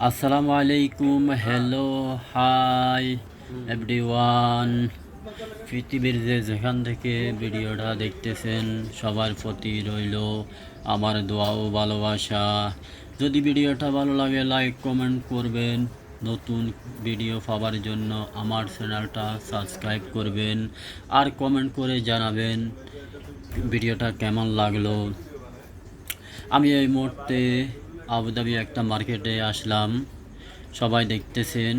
আসসালামু আলাইকুম, hello, hi everyone. পৃথিবীর যেখান থেকে ভিডিওটা দেখতেছেন সবার প্রতি রইল আমার দোয়া ও ভালোবাসা। যদি ভিডিওটা ভালো লাগে লাইক কমেন্ট করবেন, নতুন ভিডিও পাওয়ার জন্য আমার চ্যানেলটা সাবস্ক্রাইব করবেন আর কমেন্ট করে জানাবেন ভিডিওটা কেমন লাগলো। আমি এই মুহূর্তে আবুধাবি একটা মার্কেটে আসলাম। সবাই দেখতেছেন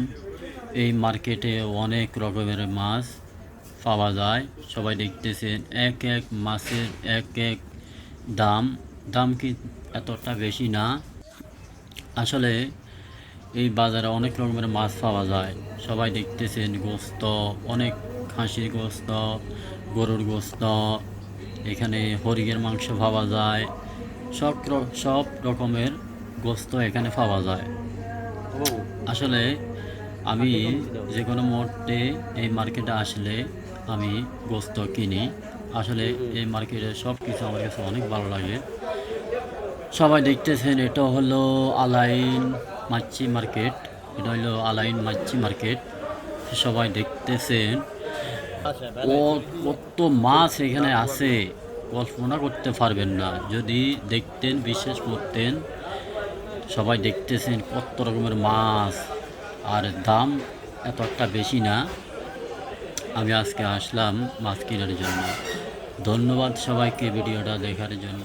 এই মার্কেটে অনেক রকমের মাছ পাওয়া যায়। সবাই দেখতেছেন এক এক মাছের এক এক দাম। দাম কি এতটা বেশি না। আসলে এই বাজারে অনেক রকমের মাছ পাওয়া যায়। সবাই দেখতেছেন গোস্ত, অনেক খাসির গোস্ত, গরুর গোস্ত, এখানে হরিণের মাংস পাওয়া যায়। সব রকমের গোস্ত এখানে পাওয়া যায়। আসলে আমি যে কোনো মুহূর্তে এই মার্কেটে আসলে আমি গোস্ত কিনি। আসলে এই মার্কেটে সব কিছু আমার কাছে অনেক ভালো লাগে। সবাই দেখতেছেন এটা হলো আলাইন মাছি মার্কেট। এটা হলো আলাইন মাছি মার্কেট। সবাই দেখতেছেন কত মাছ এখানে আছে, কল্পনা করতে পারবেন না। যদি দেখতেন, বিশ্বাস করতেন। সবাই দেখতেছেন কত রকমের মাছ, আর দাম এত একটা বেশি না। আমি আজকে আসলাম মাছ কেনার জন্য। ধন্যবাদ সবাইকে ভিডিওটা দেখার জন্য।